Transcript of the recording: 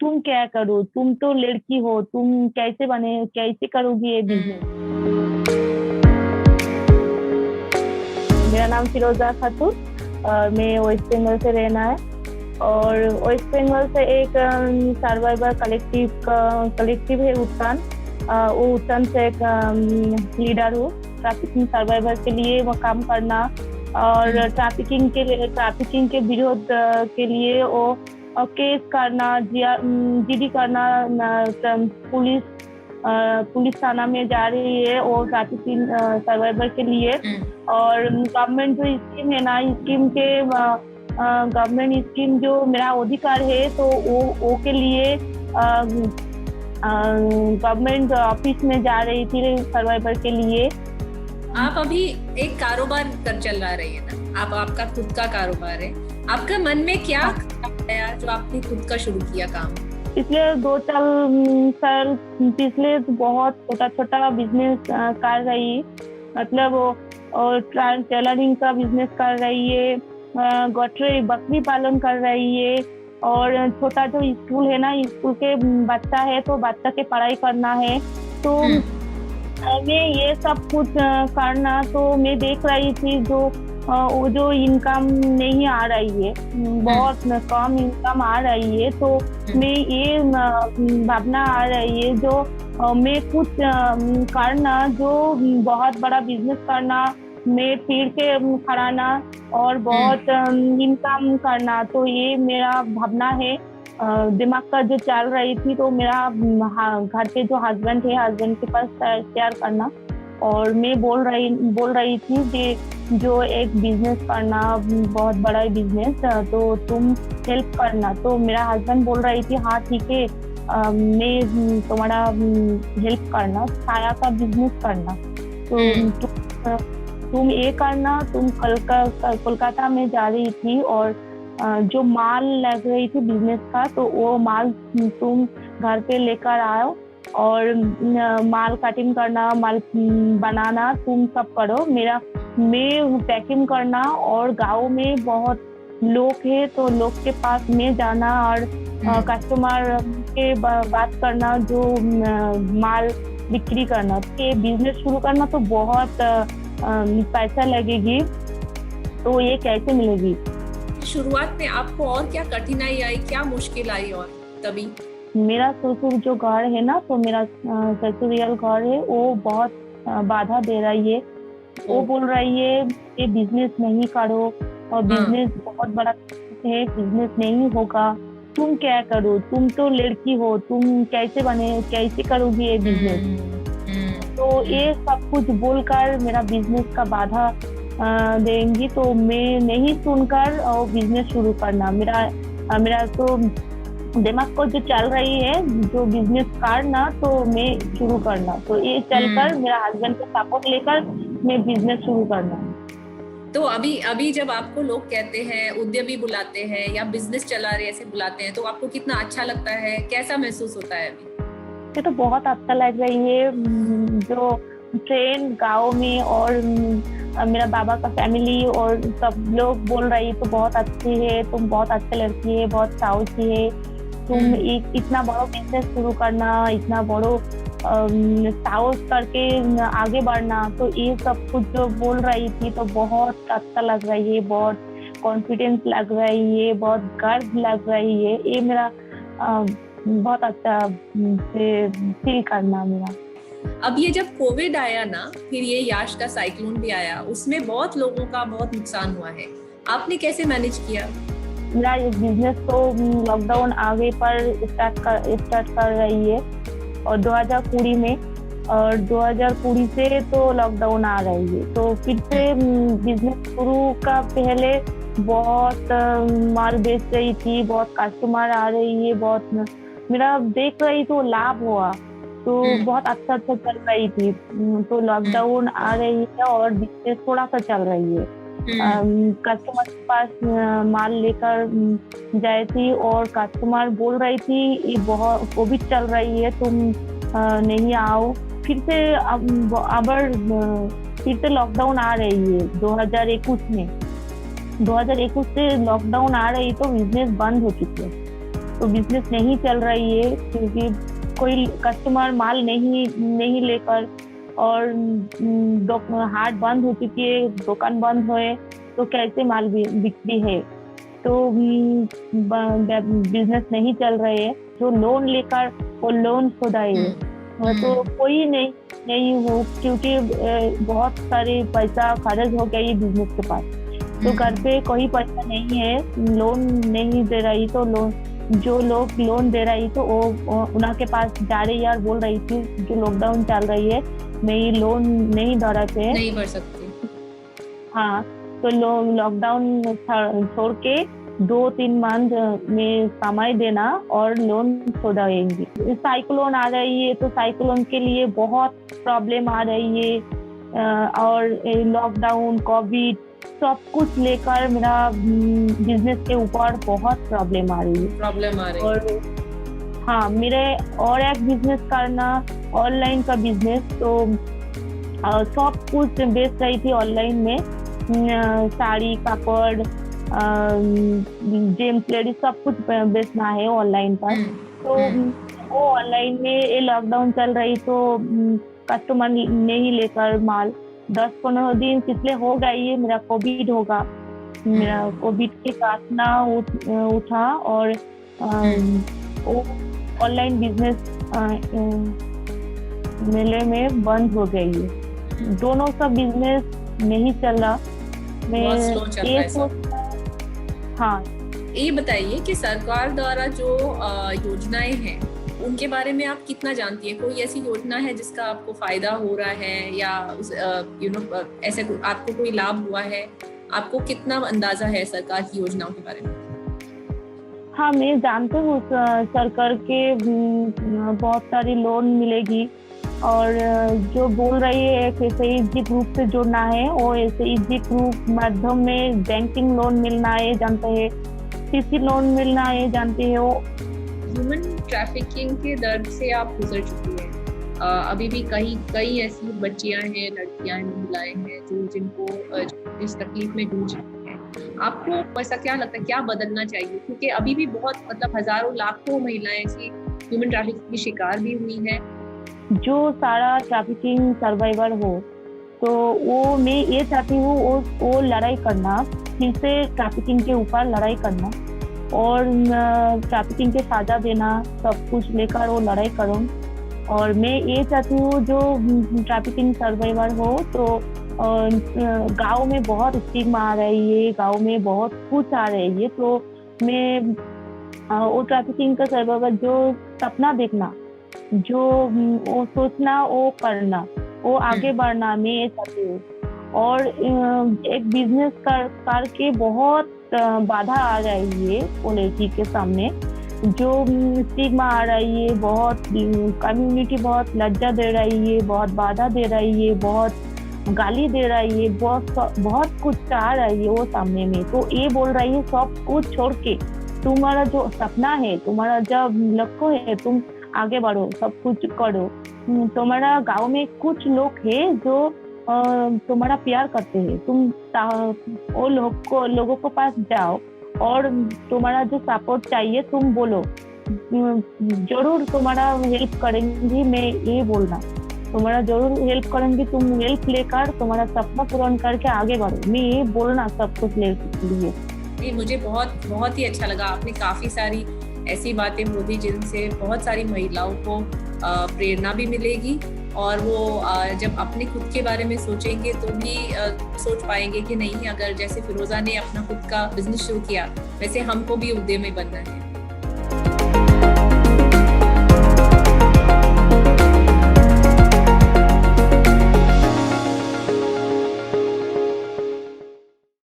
तुम क्या करो, तुम तो लड़की हो, तुम कैसे करोगी ये बिजनेस। मेरा नाम फिरोजा खातून और मैं वेस्ट बंगाल से रहना है। और वेस्ट बंगाल से एक सर्वाइवर कलेक्टिव है उत्थान। वो उत्थान से एक लीडर हूँ। ट्रैफिकिंग सर्वाइवर के लिए वो काम करना और ट्रैफिकिंग के विरोध के लिए वो केस करना, जीडी करना। पुलिस पुलिस थाना में जा रही है और ट्रैफिकिंग सर्वाइवर के लिए। और गवर्नमेंट जो स्कीम है ना, गवर्नमेंट स्कीम जो मेरा अधिकार है तो वो के लिए गवर्नमेंट ऑफिस में जा रही थी सर्वाइवर के लिए। आप अभी एक कारोबार कर चल रही है ना, आपका खुद का कारोबार है। आपका मन में क्या आया जो आपने खुद का शुरू किया काम? पिछले 2-4 साल पिछले बहुत छोटा बिजनेस कर रही, मतलब और टेलरिंग का बिजनेस कर रही है, बकरी पालन कर रही है। और छोटा जो स्कूल है ना, स्कूल के बच्चा है तो बच्चा के पढ़ाई करना है। तो मैं ये सब कुछ करना, तो मैं देख रही थी वो जो इनकम नहीं आ रही है, बहुत कम इनकम आ रही है। तो मैं ये भावना आ रही है जो मैं कुछ करना, जो बहुत बड़ा बिजनेस करना, मैं पीढ़ के खड़ाना और बहुत इनकम करना। तो ये मेरा भावना है, दिमाग का जो चल रही थी। तो मेरा घर पे जो हस्बैंड के पास शेयर करना। और मैं बोल रही थी कि जो एक बिजनेस करना, बहुत बड़ा बिजनेस, तो तुम हेल्प करना। तो मेरा हस्बैंड बोल रही थी हाँ ठीक है, मैं तुम्हारा हेल्प करना, छाया का बिजनेस करना। तो तुम ये करना। तुम कोलकाता में जा रही थी और जो माल लग रही थी बिजनेस का, तो वो माल तुम घर पे लेकर आओ और माल कटिंग करना, माल बनाना तुम सब करो। मैं पैकिंग करना। और गांव में बहुत लोग है तो लोग के पास में जाना और कस्टमर के बात करना, जो माल बिक्री करना। ये बिजनेस शुरू करना तो बहुत पैसा लगेगी, तो ये कैसे मिलेगी? शुरुआत में आपको और क्या कठिनाई आई, क्या मुश्किल आई? और तभी मेरा ससुर जो घर है ना, तो मेरा ससुरियल घर है, वो बहुत बाधा दे रही है। वो बोल रही है ये बिजनेस नहीं करो, और बिजनेस बहुत बड़ा है, बिजनेस नहीं होगा, तुम क्या करो, तुम तो लड़की हो, तुम कैसे करोगी ये बिजनेस। तो ये सब कुछ बोलकर मेरा बिजनेस का बाधा देंगी, तो मैं नहीं सुनकर और बिजनेस शुरू करना। मेरा तो दिमाग को जो चल रही है, जो बिजनेस करना, तो मैं शुरू करना। तो ये चलकर मेरा हस्बैंड का सपोर्ट लेकर मैं बिजनेस शुरू करना। तो अभी जब आपको लोग कहते हैं, उद्यमी बुलाते हैं या बिजनेस चला रहे ऐसे बुलाते हैं, तो आपको कितना अच्छा लगता है, कैसा महसूस होता है अभी? ये तो बहुत अच्छा लग रही है। जो ट्रेन गाँव में और मेरा बाबा का फैमिली और सब लोग बोल रही है तो बहुत अच्छी है, तुम बहुत अच्छी लड़की है, बहुत साहसी है, तुम इतना बड़ा बिजनेस शुरू करना, इतना बड़ो साहस करके आगे बढ़ना। तो ये सब कुछ जो बोल रही थी तो बहुत अच्छा लग रही है, बहुत कॉन्फिडेंस लग रही है, बहुत गर्व लग रही है। ये मेरा बहुत अच्छा फील करना मेरा। अब ये जब कोविड आया ना, फिर ये याश का साइक्लोन भी आया, उसमें बहुत लोगों का बहुत नुकसान हुआ है, आपने कैसे मैनेज किया? मेरा ये बिजनेस तो लॉकडाउन आगे पर स्टार्ट कर रही है और 2020 में, और 2020 से तो लॉकडाउन आ रही है। तो फिर से बिजनेस शुरू का पहले बहुत माल बेच रही थी, बहुत कस्टमर आ रही है, बहुत मेरा देख रही तो लाभ हुआ, तो बहुत अच्छा चल रही थी। तो लॉकडाउन आ रही है और बिजनेस थोड़ा सा चल रही है। कस्टमर के पास माल लेकर जाए थी और कस्टमर बोल रही थी ये बहुत कोविड चल रही है, तुम नहीं आओ। फिर से लॉकडाउन आ रही है 2021 में। 2021 से लॉकडाउन आ रही तो बिजनेस बंद हो चुके हैं। तो बिजनेस नहीं चल रही है क्योंकि कोई कस्टमर माल नहीं लेकर, और हाट बंद हो चुकी है, दुकान बंद है, तो कैसे माल बिक्री है, तो बिजनेस नहीं चल रहे है। जो लोन लेकर वो लोन खुदाए, तो कोई नहीं हो, क्योंकि बहुत सारे पैसा खर्च हो गया ये बिजनेस के पास, तो घर पे कोई पैसा नहीं है, लोन नहीं दे रही, तो लोन जो लोग लोन दे रही तो वो उनके पास जा रही यार, बोल रही थी जो लॉकडाउन चल रही है मैं ये लोन नहीं दे रहे नहीं भर सकती। हाँ, तो लॉकडाउन छोड़ के 2-3 मंथ में समय देना और लोन छोड़ाएंगे। साइक्लोन आ रही है, तो साइक्लोन के लिए बहुत प्रॉब्लम आ रही है, और लॉकडाउन, कोविड, सब कुछ लेकर मेरा बिजनेस के ऊपर बहुत प्रॉब्लम आ रही है। और हाँ, मेरे और एक बिजनेस करना, ऑनलाइन का बिजनेस, तो सब कुछ बेच रही थी ऑनलाइन में, साड़ी, कापड़, जेम्स, लेडीज, सब कुछ बेचना है ऑनलाइन पर। तो वो ऑनलाइन में ये लॉकडाउन चल रही तो कस्टमर नहीं लेकर माल, 10-15 दिन पिछले हो गई है, मेरा कोविड होगा, मेरा कोविड के काटना उठा, और वो ऑनलाइन बिजनेस मेले में बंद हो गई है। दोनों का बिजनेस नहीं चला। मैं ये हाँ, ये बताइए कि सरकार द्वारा जो योजनाएं हैं उनके बारे में आप कितना जानती हैं? कोई ऐसी योजना है जिसका आपको फायदा हो रहा है, या ऐसे आपको कोई लाभ हुआ है? आपको कितना अंदाजा है सरकार की योजनाओं के बारे में? हाँ, मैं जानती हूँ सरकार के बहुत सारी लोन मिलेगी, और जो बोल रही है SHG ग्रुप से जुड़ना है, वो SHG ग्रुप माध्यम में बैंकिंग लोन मिलना है जानते हैं, CC लोन मिलना है जानते हो। ह्यूमन ट्रैफिकिंग के दर्द से आप गुजर चुकी हैं। अभी भी कई ऐसी बच्चियां हैं, लड़कियां हैं, महिलाएं हैं जिनको इस तकलीफ में जूझ रही हैं। आपको ऐसा क्या लगता है, क्या बदलना चाहिए? क्योंकि अभी भी बहुत हजारों लाखों महिलाएं ऐसी ह्यूमन ट्रैफिकिंग की शिकार भी हुई है। जो सारा ट्रैफिकिंग सर्वाइवर हो, तो वो मैं ये चाहती हूँ वो लड़ाई करना, फिर से ट्रैफिकिंग के ऊपर लड़ाई करना, और ट्रैफिकिंग के सजा देना, सब कुछ लेकर वो लड़ाई करूँ। और मैं ये चाहती हूँ जो ट्रैफिकिंग सर्वाइवर हो, तो गांव में बहुत स्टिग्मा आ रही है, गांव में बहुत कुछ आ रही है, तो मैं वो ट्रैफिकिंग का सर्वाइवर जो सपना देखना, जो वो सोचना, वो करना, वो आगे बढ़ना, मैं ये चाहती हूँ। और एक बिजनेस करके बहुत बाधा आ रही है पॉलिसी के सामने, जो स्टिग्मा आ रही है, बहुत कम्युनिटी बहुत लज्जा दे रही है, बहुत बाधा दे रही है, बहुत गाली दे रही है, बहुत कुछ चाह रही है वो सामने में। तो ये बोल रही है सब कुछ छोड़ के तुम्हारा जो सपना है, तुम्हारा जब लक्ष्य है, तुम आगे बढ़ो, सब कुछ करो। तुम्हारा गांव में कुछ लोग हैं जो तुम्हारा प्यार करते हैं, तुम वो लोगों को पास जाओ, और तुम्हारा जो सपोर्ट चाहिए तुम बोलो, जरूर तुम्हारा हेल्प करेंगी। मैं ये बोलना, तुम्हारा जरूर हेल्प करेंगी, तुम हेल्प लेकर तुम्हारा सपना पूर्ण करके आगे बढ़ो, मैं ये बोलना सब कुछ लिए। मुझे बहुत ही अच्छा लगा। आपने काफी सारी ऐसी बातें बोली जिनसे बहुत सारी महिलाओं को प्रेरणा भी मिलेगी, और वो जब अपने खुद के बारे में सोचेंगे तो भी सोच पाएंगे कि नहीं, अगर जैसे फिरोजा ने अपना खुद का बिजनेस शुरू किया वैसे हमको भी उद्यमी बनना है।